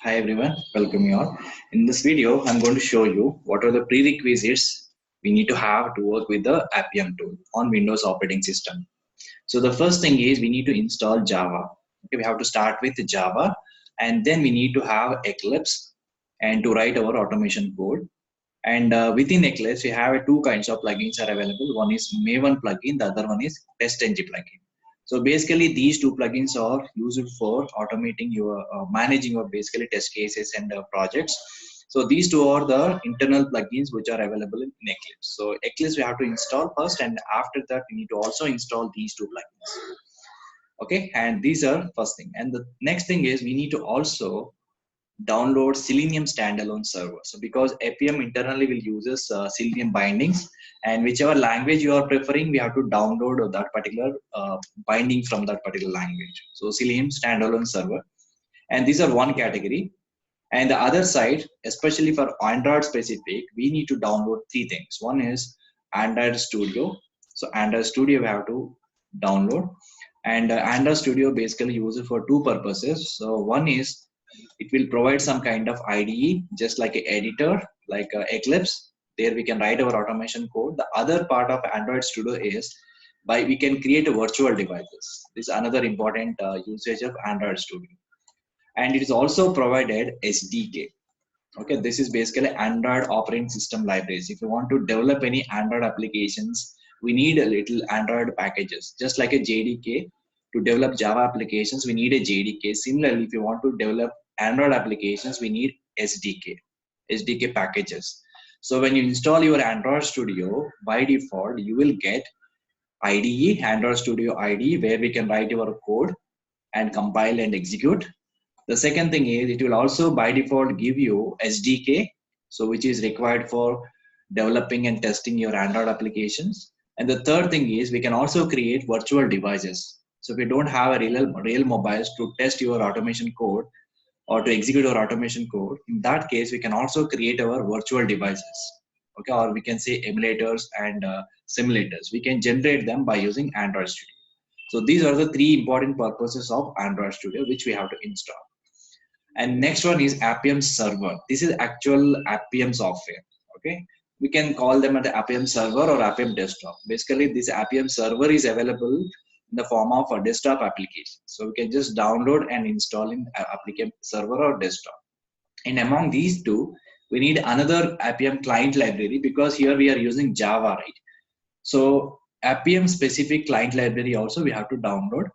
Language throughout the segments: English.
Hi everyone, welcome you all. In this video, I'm going to show you what are the prerequisites we need to have to work with the Appium tool on Windows operating system. So the first thing is we need to install Java. Okay, we have to start with Java, and then we need to have Eclipse and to write our automation code. And within Eclipse, we have two kinds of plugins are available. One is Maven plugin, the other one is TestNG plugin. So basically, these two plugins are used for automating your managing your basically test cases and projects. So these two are the internal plugins which are available in Eclipse. So Eclipse we have to install first, and after that we need to also install these two plugins. Okay, and these are first thing. And the next thing is we need to also download Selenium standalone server. So because Appium internally will uses Selenium bindings, and whichever language you are preferring, we have to download that particular binding from that particular language. So Selenium standalone server, and these are one category. And the other side, especially for Android specific, we need to download three things. One is Android Studio. So Android Studio we have to download, and Android Studio basically uses for two purposes. So one is it will provide some kind of IDE, just like an editor, like Eclipse. There we can write our automation code. The other part of Android Studio is we can create a virtual devices. This is another important usage of Android Studio. And it is also provided SDK. Okay, this is basically Android operating system libraries. If you want to develop any Android applications, we need a little Android packages, just like a JDK. To develop Java applications, we need a JDK. Similarly, if you want to develop Android applications, we need SDK packages. So when you install your Android Studio, by default, you will get IDE, Android Studio IDE, where we can write your code and compile and execute. The second thing is it will also by default give you SDK, so which is required for developing and testing your Android applications. And the third thing is we can also create virtual devices. So if you don't have a real mobiles to test your automation code or to execute our automation code, in that case, we can also create our virtual devices. Okay, or we can say emulators and simulators. We can generate them by using Android Studio. So these are the three important purposes of Android Studio, which we have to install. And next one is Appium server. This is actual Appium software. Okay, we can call them at the Appium server or Appium desktop. Basically, this Appium server is available in the form of a desktop application. So we can just download and install in Appium server or desktop. And among these two, we need another Appium client library because here we are using Java, right? So Appium specific client library also we have to download.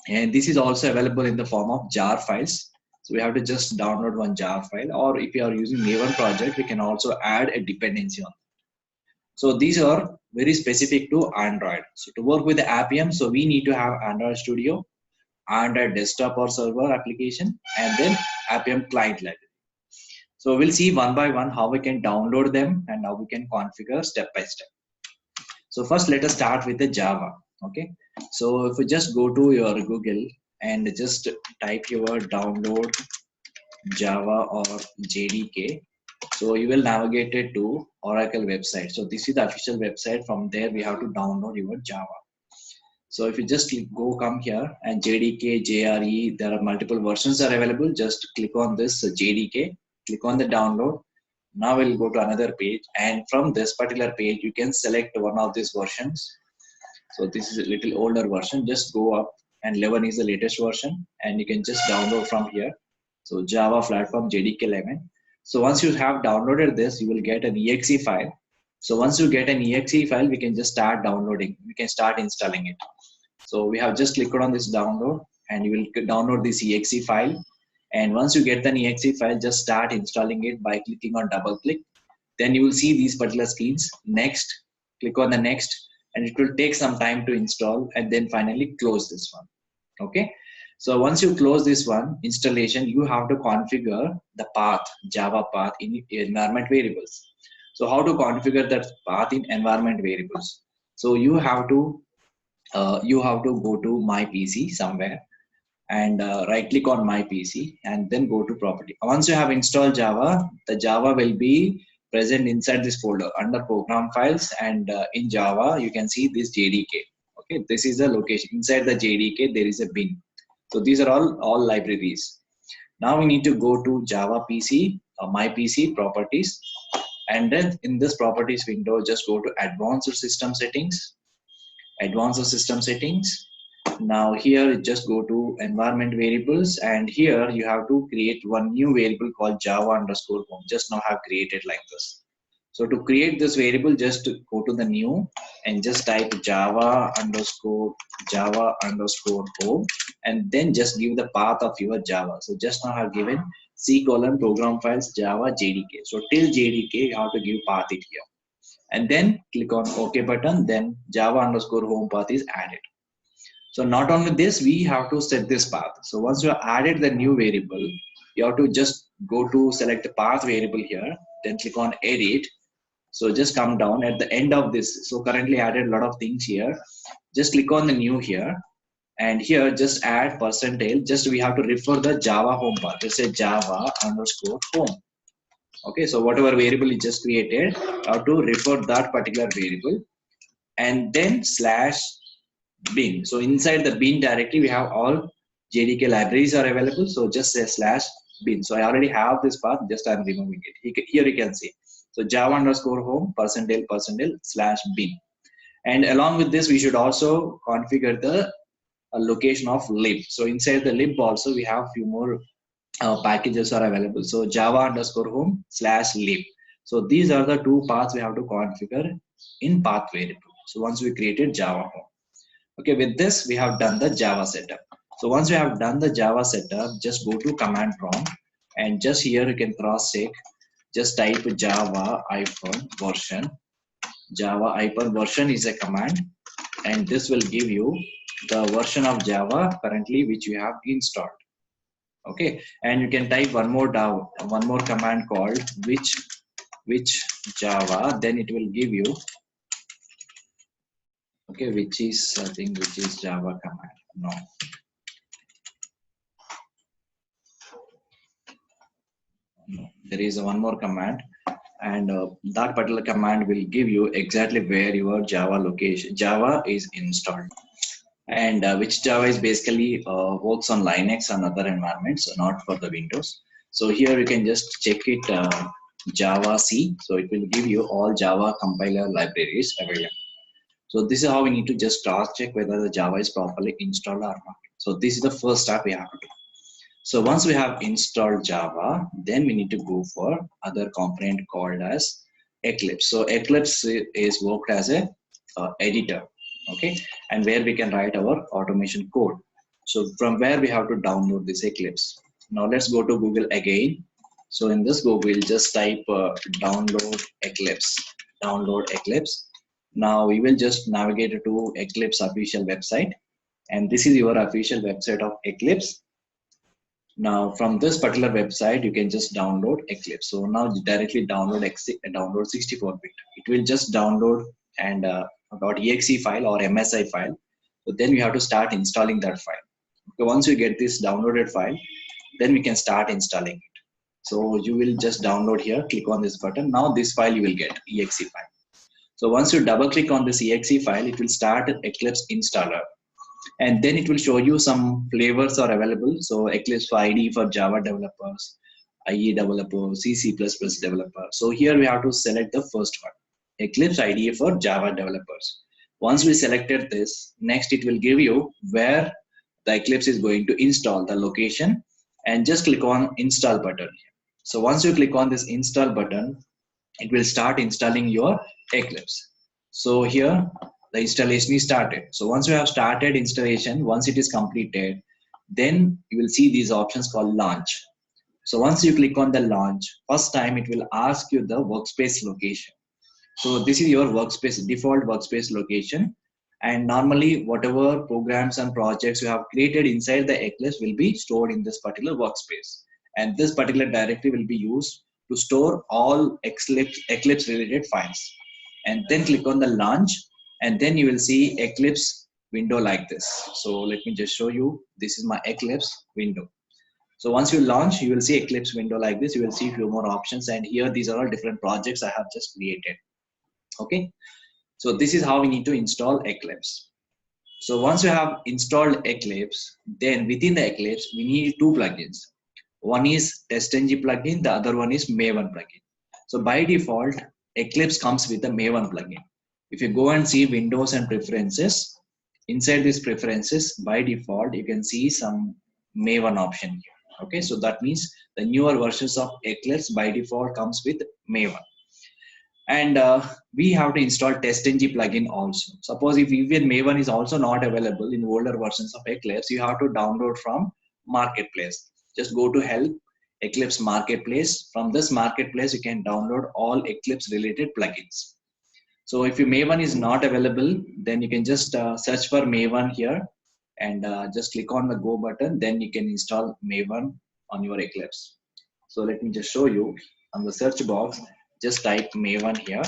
And this is also available in the form of jar files. So we have to just download one jar file, or if you are using Maven project, we can also add a dependency on it. So these are very specific to Android. So to work with the Appium, so we need to have Android Studio, Android desktop or server application, and then Appium client library. So we'll see one by one how we can download them and how we can configure step by step. So first let us start with the Java. Okay. So if you just go to your Google and just type your download Java or JDK, so you will navigate it to Oracle website. So this is the official website. From there we have to download your Java. So if you just come here and JDK, JRE, there are multiple versions are available. Just click on this JDK, click on the download. Now we'll go to another page, and from this particular page you can select one of these versions. So this is a little older version. Just go up, and 11 is the latest version, and you can just download from here. So Java platform JDK 11. So once you have downloaded this, you will get an exe file. So once you get an exe file, we can just start downloading. We can start installing it. So we have just clicked on this download, and you will download this exe file. And once you get the exe file, just start installing it by clicking on double click. Then you will see these particular screens. Next, click on the next, and it will take some time to install, and then finally close this one. Okay. So once you close this one installation, you have to configure the path, Java path in environment variables. So how to configure that path in environment variables? So you have to go to my PC somewhere, and right click on my PC, and then go to property. Once you have installed Java, the Java will be present inside this folder under program files, and in Java you can see this JDK. Okay, this is the location. Inside the JDK there is a bin. So these are all libraries. Now we need to go to Java PC, My PC properties, and then in this properties window, just go to advanced system settings, Now here just go to environment variables, and here you have to create one new variable called Java underscore home. Just now have created like this. So to create this variable, just go to the new and just type Java underscore home, and then just give the path of your Java. So just now I have given C colon program files Java JDK. So till JDK you have to give path it here, and then click on OK button. Then Java underscore home path is added. So not only this, we have to set this path. So once you have added the new variable, you have to just go to select the path variable here, then click on edit. So just come down at the end of this. So currently added a lot of things here. Just click on the new here, and here just add percentage. Just we have to refer the Java home path. Just say Java underscore home. Okay, so whatever variable you just created, you have to refer that particular variable, and then slash bin. So inside the bin directory, we have all JDK libraries are available. So just say slash bin. So I already have this path, just I'm removing it. Here you can see. So Java underscore home percentage slash bin. And along with this, we should also configure the location of lib. So inside the lib also, we have few more packages are available. So Java underscore home slash lib. So these are the two paths we have to configure in path variable. So once we created Java home. Okay, with this, we have done the Java setup. So once we have done the Java setup, just go to command prompt, and just here you can cross check. Just type Java version. Java version is a command, and this will give you the version of Java currently which you have installed. Okay, and you can type one more command called which Java. Then it will give you. Okay, which is Java command. No. There is one more command, and that particular command will give you exactly where your Java is installed, and which Java is basically works on Linux and other environments, not for the Windows. So here you can just check it Java C. So it will give you all Java compiler libraries available. So this is how we need to just cross check whether the Java is properly installed or not. So this is the first step we have to do. So once we have installed Java, then we need to go for other component called as Eclipse. So Eclipse is worked as a editor, okay, and where we can write our automation code. So from where we have to download this Eclipse. Now let's go to Google again. So in this Google, we'll just type download Eclipse. Now we will just navigate to Eclipse official website, and this is your official website of Eclipse. Now from this particular website, you can just download Eclipse. So now directly download 64-bit. It will just download and .exe file or MSI file. So then we have to start installing that file. Okay, once you get this downloaded file, then we can start installing it. So you will just download here, click on this button. Now this file you will get, exe file. So once you double click on this exe file, it will start Eclipse installer. And then it will show you some flavors are available. So Eclipse for IDE for Java developers, IE developers, C++ developer. So here we have to select the first one, Eclipse IDE for Java developers. Once we selected this, next it will give you where the Eclipse is going to install, the location, and just click on install button. So once you click on this install button, it will start installing your Eclipse. So here the installation is started. So once you have started installation, once it is completed, then you will see these options called launch. So once you click on the launch, first time it will ask you the workspace location. So this is your workspace, default workspace location. And normally whatever programs and projects you have created inside the Eclipse will be stored in this particular workspace. And this particular directory will be used to store all Eclipse related files. And then click on the launch, and then you will see Eclipse window like this. So let me just show you. This is my Eclipse window. So once you launch, you will see Eclipse window like this. You will see a few more options, and here these are all different projects I have just created. Okay, so this is how we need to install Eclipse. So once you have installed Eclipse, then within the Eclipse we need two plugins. One is TestNG plugin, the other one is Maven plugin. So by default, Eclipse comes with a Maven plugin. If you go and see Windows and preferences, inside these preferences, by default, you can see some Maven option here. Okay, so that means the newer versions of Eclipse by default comes with Maven. And we have to install TestNG plugin also. Suppose if even Maven is also not available in older versions of Eclipse, you have to download from Marketplace. Just go to Help, Eclipse Marketplace. From this Marketplace, you can download all Eclipse related plugins. So if your Maven is not available, then you can just search for Maven here and just click on the Go button. Then you can install Maven on your Eclipse. So let me just show you. On the search box, just type Maven here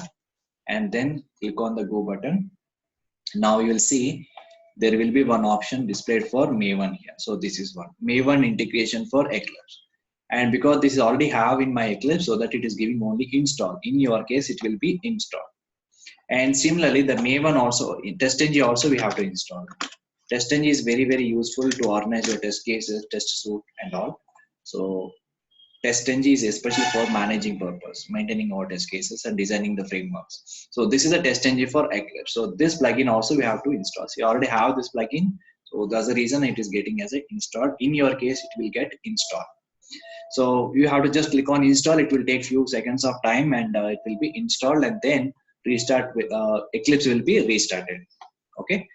and then click on the Go button. Now you will see there will be one option displayed for Maven here. So this is one, Maven integration for Eclipse. And because this is already have in my Eclipse, so that it is giving only install. In your case, it will be installed. And similarly, the Maven also, in TestNG also we have to install. TestNG is very, very useful to organize your test cases, test suite and all. So TestNG is especially for managing purpose, maintaining our test cases and designing the frameworks. So this is a TestNG for Eclipse. So this plugin also we have to install. So you already have this plugin. So that's the reason it is getting as a installed. In your case, it will get installed. So you have to just click on install. It will take few seconds of time and it will be installed, and then restart with Eclipse will be restarted. Okay,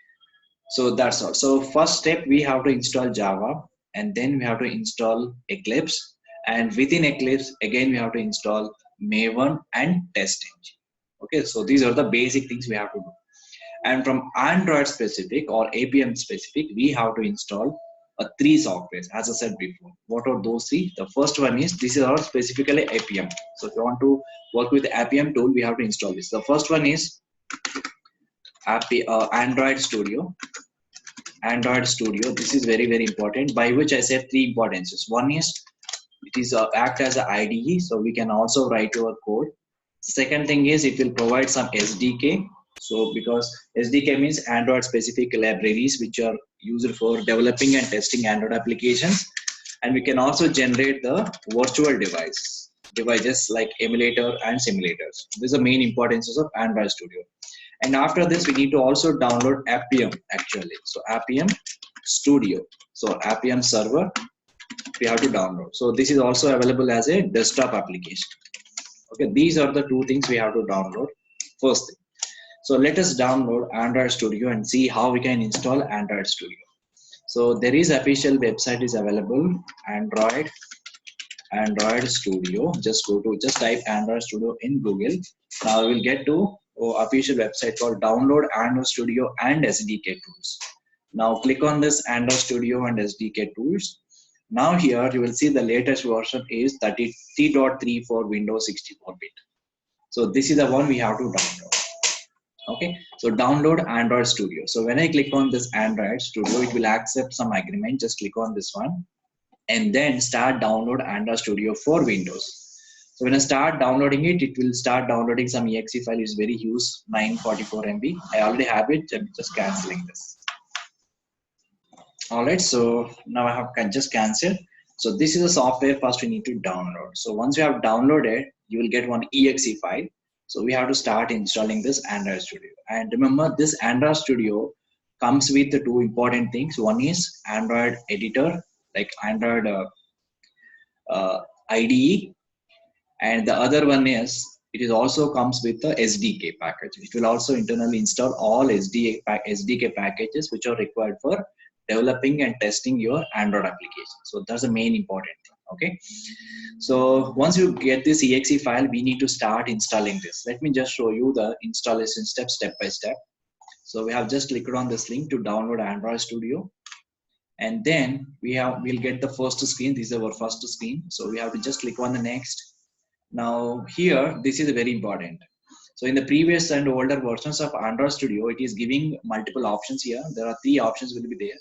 so that's all. So first step, we have to install Java, and then we have to install Eclipse, and within Eclipse again we have to install Maven and TestNG. Okay, so these are the basic things we have to do. And from Android specific or Appium specific, we have to install 3 softwares, as I said before. What are those 3? The first one is, this is all specifically Appium. So if you want to work with the Appium tool, we have to install this. The first one is Android Studio. Android Studio, this is very, very important, by which I said 3 importances. One is, it is act as an IDE, so we can also write our code. Second thing is, it will provide some SDK. So because SDK means Android specific libraries which are used for developing and testing Android applications. And we can also generate the virtual devices like emulator and simulators. These are main importances of Android Studio. And after this, we need to also download Appium actually. So Appium Studio. So Appium server, we have to download. So this is also available as a desktop application. Okay, these are the 2 things we have to download. First thing. So let us download Android Studio and see how we can install Android Studio. So there is official website is available, Android Studio. Just type Android Studio in Google. Now we will get to official website called Download Android Studio and SDK Tools. Now click on this Android Studio and SDK Tools. Now here you will see the latest version is 33.3 for Windows 64-bit. So this is the one we have to download. Okay, so download Android Studio. So when I click on this Android Studio, it will accept some agreement. Just click on this one and then start download Android Studio for Windows. So when I start downloading it, it will start downloading some exe file. Is very huge, 944 MB. I already have it. I'm just canceling this. All right, so now I have just cancelled. So this is the software first we need to download. So once you have downloaded, you will get one exe file. So we have to start installing this Android Studio. And remember, this Android Studio comes with the 2 important things. One is Android editor, like Android IDE. And the other one is, it also comes with the SDK package. It will also internally install all SDK packages which are required for developing and testing your Android application. So that's the main important thing. Okay, so once you get this exe file, we need to start installing this. Let me just show you the installation step by step. So we have just clicked on this link to download Android Studio, and then we'll get the first screen. This is our first screen. So we have to just click on the next. Now here, this is very important. So in the previous and older versions of Android Studio, it is giving multiple options here. There are 3 options will be there.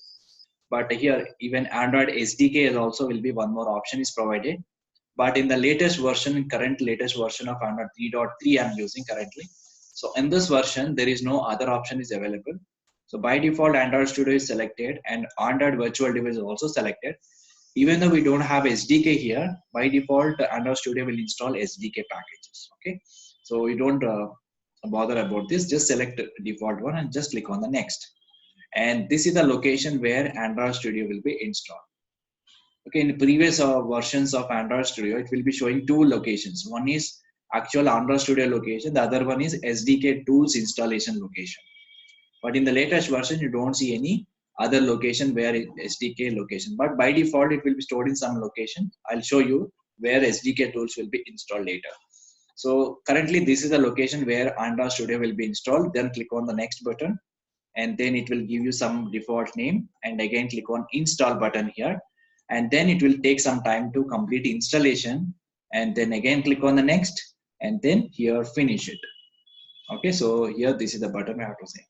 But here, even Android SDK is also will be one more option is provided. But in the latest version, current latest version of Android 3.3 I'm using currently. So in this version, there is no other option is available. So by default, Android Studio is selected and Android Virtual Device is also selected. even though we don't have SDK here, by default, Android Studio will install SDK packages. Okay, so you don't bother about this. Just select default one and just click on the next. And this is the location where Android Studio will be installed. Okay, in the previous versions of Android Studio, it will be showing two locations. One is actual Android Studio location. The other one is SDK tools installation location. But in the latest version, you don't see any other location where SDK location. But by default, it will be stored in some location. I'll show you where SDK tools will be installed later. So currently, this is the location where Android Studio will be installed. Then click on the next button, and then it will give you some default name. And again, click on install button here. And then it will take some time to complete installation. And then again, click on the next, and then here finish it. Okay, so here this is the button I have to say.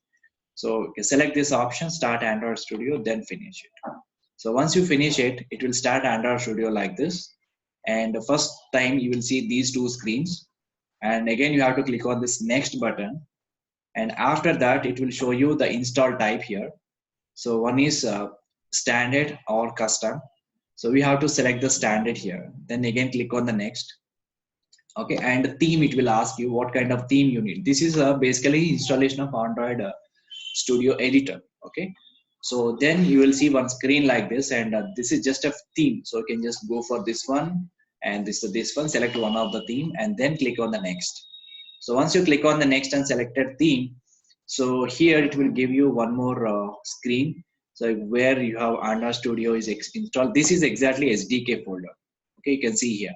So you can select this option, start Android Studio, then finish it. So once you finish it, it will start Android Studio like this. And the first time you will see these two screens. And again, you have to click on this next button. And after that, it will show you the install type here. So one is standard or custom. So we have to select the standard here. Then again, click on the next. Okay, and the theme, it will ask you what kind of theme you need. This is basically installation of Android Studio editor. Okay, so then you will see one screen like this, and this is just a theme. So you can just go for this one and this one, select one of the theme, and then click on the next. So once you click on the next and selected theme, so here it will give you one more screen. So where you have Android Studio is installed. This is exactly SDK folder. Okay, you can see here.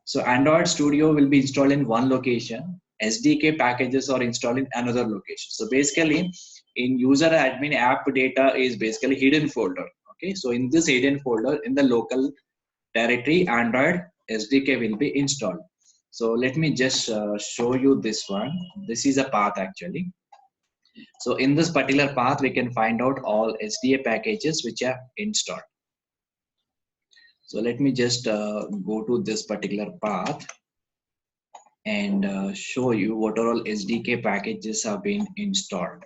So Android Studio will be installed in one location. SDK packages are installed in another location. So basically, in user admin app data is basically hidden folder. Okay, so in this hidden folder, in the local directory, Android SDK will be installed. So let me just show you this one. This is a path actually. So in this particular path, we can find out all SDA packages which are installed. So let me just go to this particular path and show you what are all SDK packages have been installed.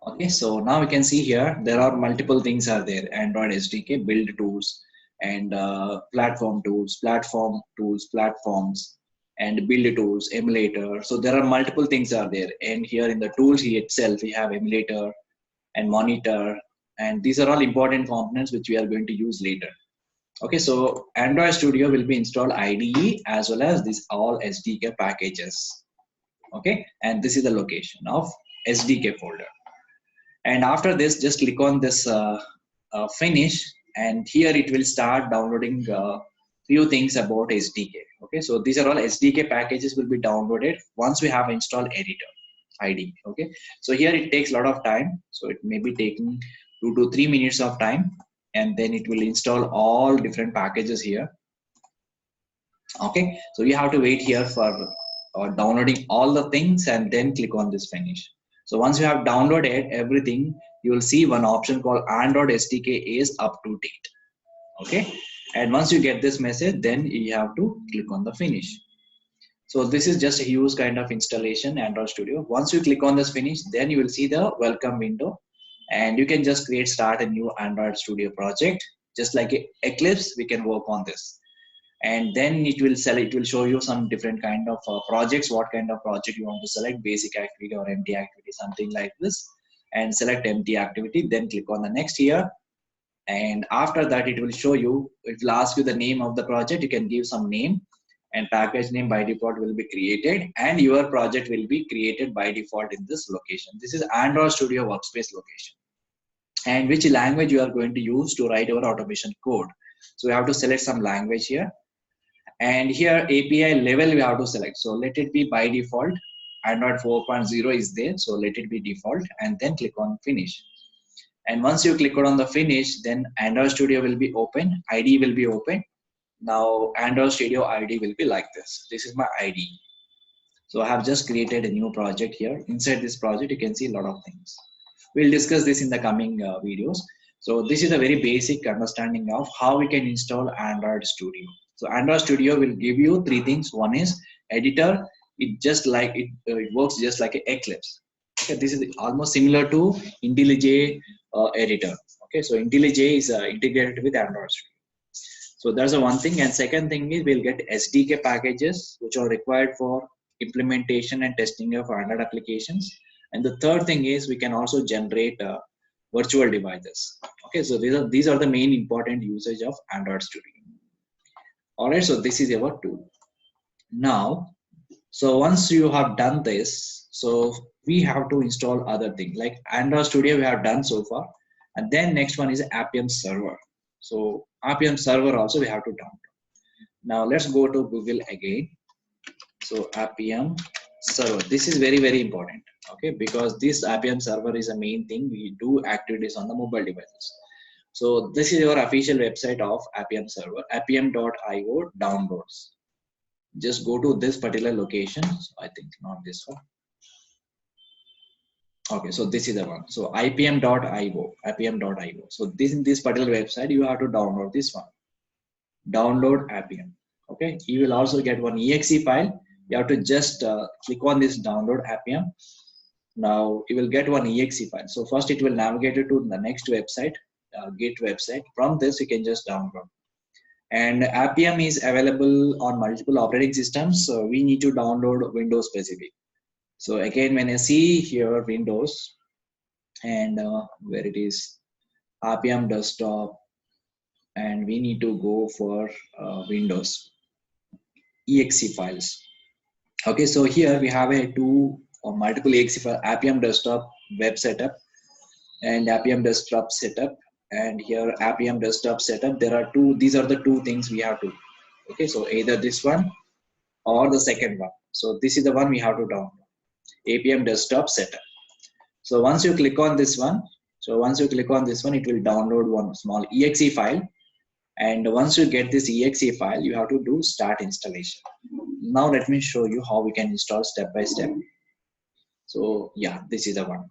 Okay, so now we can see here, there are multiple things are there. Android SDK, build tools, and platform tools, platforms, and build tools, emulator. So there are multiple things are there. And here in the tools itself, we have emulator and monitor. And these are all important components which we are going to use later. Okay, so Android Studio will be installed IDE as well as these all SDK packages. Okay, and this is the location of SDK folder. And after this, just click on this finish, and here it will start downloading few things about SDK. Okay, so these are all SDK packages will be downloaded once we have installed editor IDE. Okay, so here it takes a lot of time, so it may be taking 2 to 3 minutes of time, and then it will install all different packages here. Okay, so you have to wait here for downloading all the things, and then click on this finish. So once you have downloaded everything, you will see one option called Android SDK is up to date. Okay, and once you get this message, then you have to click on the finish. So this is just a huge kind of installation Android Studio. Once you click on this finish, then you will see the welcome window, and you can just start a new Android Studio project. Just like Eclipse, we can work on this. And then it will show you some different kind of projects, what kind of project you want to select, basic activity or empty activity, something like this, and select empty activity, then click on the next here. And after that, it will show you, it will ask you the name of the project. You can give some name, and package name by default will be created, and your project will be created by default in this location. This is Android Studio workspace location, and which language you are going to use to write your automation code. So we have to select some language here. And here API level we have to select. So let it be by default. Android 4.0 is there, so let it be default, and then click on finish. And once you click on the finish, then Android Studio will be open, IDE will be open. Now Android Studio IDE will be like this. This is my IDE. So I have just created a new project here. Inside this project, you can see a lot of things. We'll discuss this in the coming videos. So this is a very basic understanding of how we can install Android Studio. So Android Studio will give you 3 things. One is editor. It works just like Eclipse. Okay, this is almost similar to IntelliJ editor. Okay, so IntelliJ is integrated with Android Studio. So that's the one thing. And second thing is we'll get SDK packages which are required for implementation and testing of Android applications. And the third thing is we can also generate virtual devices. Okay, so these are the main important usage of Android Studio. All right, so this is our tool. Now, so once you have done this, so we have to install other things like Android Studio we have done so far, and then next one is Appium server. So Appium server also we have to download. Now let's go to Google again. So Appium server, this is very, very important, okay, because this Appium server is a main thing. We do activities on the mobile devices. So this is your official website of Appium server, appium.io downloads. Just go to this particular location. So I think not this one. Okay, so this is the one. So appium.io, appium.io. So this particular website, you have to download this one. Download Appium. Okay, you will also get one exe file. You have to just click on this download Appium. Now you will get one exe file. So first it will navigate you to the next website, Git website. From this you can just download. And Appium is available on multiple operating systems. So we need to download Windows specific. So again, when I see here Windows and where it is Appium desktop, and we need to go for Windows exe files. Okay, so here we have a two or multiple exe file, Appium desktop web setup and Appium desktop setup, and here Appium desktop setup. There are two. These are the two things we have to. Okay, so either this one or the second one. So this is the one we have to download. Appium desktop setup. So once you click on this one, it will download one small exe file. And once you get this exe file, you have to do start installation. Now let me show you how we can install step by step. So yeah, this is the one.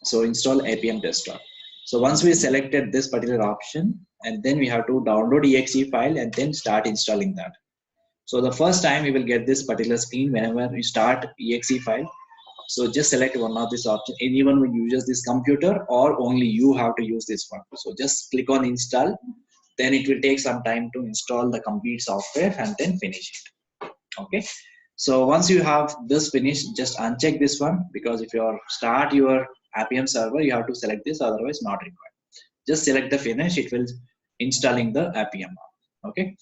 So install Appium desktop. So once we selected this particular option, and then we have to download exe file and then start installing that. So the first time you will get this particular screen whenever you start exe file. So just select one of this option. Anyone who uses this computer or only you have to use this one. So just click on install. Then it will take some time to install the complete software and then finish it. Okay. So once you have this finished, just uncheck this one, because if you start your Appium server, you have to select this, otherwise not required. Just select the finish, it will installing the Appium. Okay.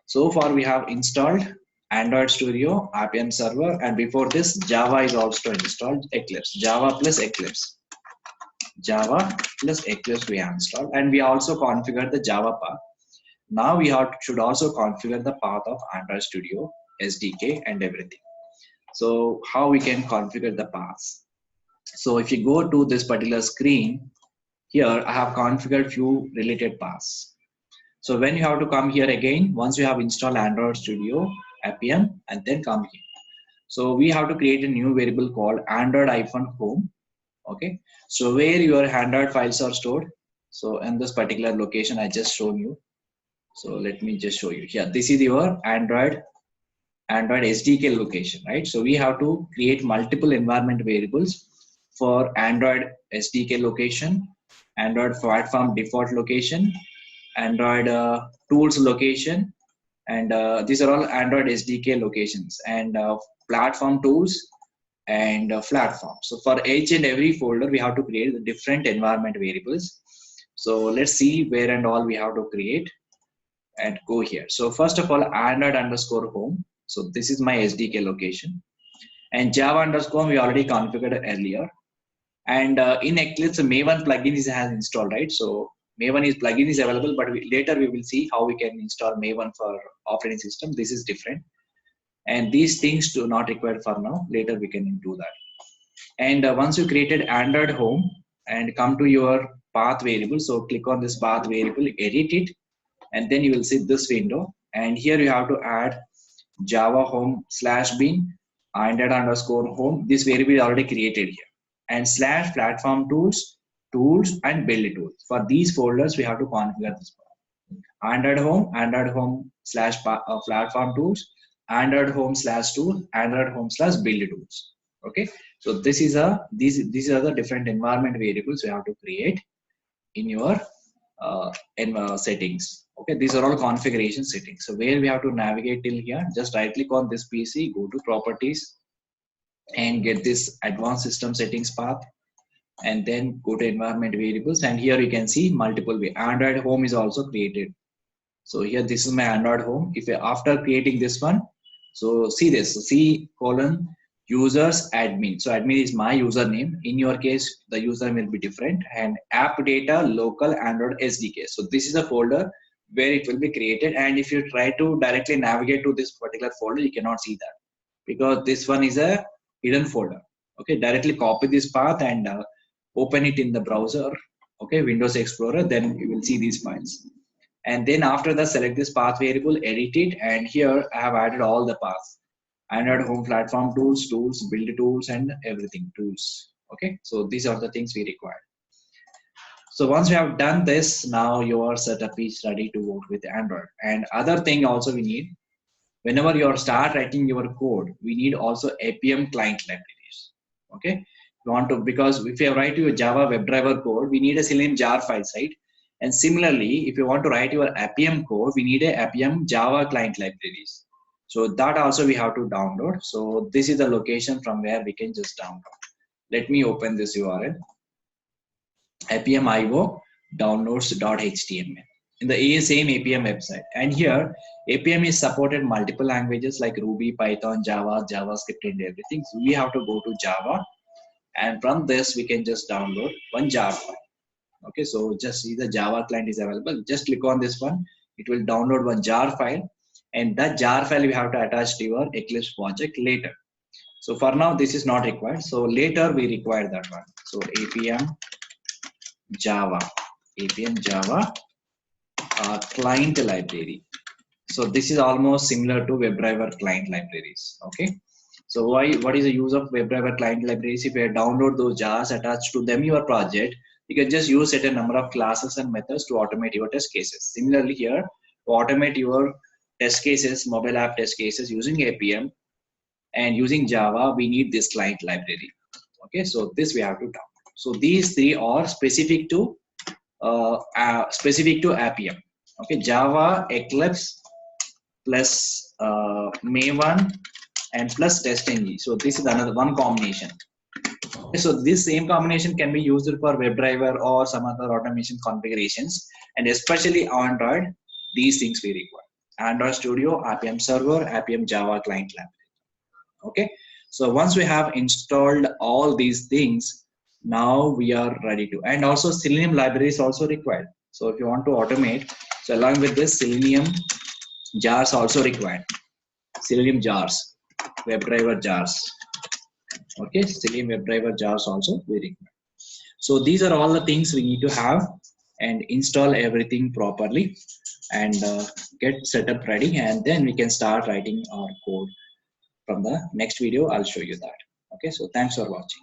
So far we have installed Android Studio, Appium server, and before this Java is also installed, Eclipse, Java plus Eclipse. Java plus Eclipse we have installed, and we also configured the Java path. Now we should also configure the path of Android Studio, SDK and everything. So how we can configure the paths? So if you go to this particular screen, here I have configured few related paths. So when you have to come here again, once you have installed Android Studio, Appium, and then come here. So we have to create a new variable called Android-home. Okay. So where your Android files are stored. So in this particular location, I just shown you. So let me just show you here. This is your Android SDK location, right? So we have to create multiple environment variables for Android SDK location, Android platform default location, Android tools location, and these are all Android SDK locations, and platform tools and platform. So for each and every folder, we have to create the different environment variables. So let's see where and all we have to create and go here. So first of all, Android_home. So this is my SDK location, and Java_home we already configured earlier. And in Eclipse, Maven plugin has installed, right? So Maven plugin is available, but later we will see how we can install Maven for operating system. This is different, and these things do not required for now. Later we can do that. And once you created Android home and come to your path variable, so click on this path variable, edit it, and then you will see this window. And here you have to add Java home /bin Android_home. This variable is already created here, and /platform tools and build tools. For these folders, we have to configure this Android home /platform tools, Android home /tool, Android home /build tools. Okay, so these are the different environment variables we have to create. in your settings. Okay, these are all configuration settings. So where we have to navigate till here, just right click on this PC, go to properties and get this advanced system settings path, and then go to environment variables, and here you can see multiple way. Android home is also created. So here this is my Android home. If after creating this one, so see this, C colon users admin. So admin is my username. In your case, the username will be different, and app data local Android SDK. So this is a folder where it will be created, and if you try to directly navigate to this particular folder, you cannot see that because this one is a hidden folder. Okay, directly copy this path and open it in the browser. Okay, Windows Explorer, then you will see these files. And then after that, select this path variable, edit it, and here I have added all the paths. Android home platform tools, build tools, and everything tools. Okay, so these are the things we require. So once we have done this, now your setup is ready to work with Android. And other thing also we need, whenever you start writing your code, we need also Appium client libraries. Okay, you want to, because if you write your Java WebDriver code, we need a Selenium jar files, right? And similarly, if you want to write your Appium code, we need a Appium Java client libraries. So that also we have to download. So this is the location from where we can just download. Let me open this URL. Appium.io downloads.html in the same Appium website. And here Appium is supported multiple languages like Ruby, Python, Java, JavaScript, and everything. So we have to go to Java, and from this we can just download one jar file. Okay, so just see the Java client is available. Just click on this one. It will download one jar file, and that jar file we have to attach to your Eclipse project later. So for now, this is not required. So later we require that one. So Appium Java client library. So this is almost similar to WebDriver client libraries. Okay. So what is the use of WebDriver client libraries? If you download those jars, attached to them your project, you can just use certain number of classes and methods to automate your test cases. Similarly here, to automate your test cases, mobile app test cases using Appium and using Java, we need this client library. Okay, so this we have to download. So these three are specific to Appium. Okay, Java, Eclipse, plus Maven, and plus TestNG. So this is another one combination. So this same combination can be used for WebDriver or some other automation configurations, and especially Android, these things we require. Android Studio, Appium Server, Appium Java Client Library. Okay, so once we have installed all these things, now we are ready to, and also Selenium library is also required. So if you want to automate, so along with this, Selenium jars also required. Selenium jars, WebDriver jars. Okay, Selenium WebDriver jars also we require. So these are all the things we need to have and install everything properly and get setup ready, and then we can start writing our code. From the next video, I'll show you that. Okay, so thanks for watching.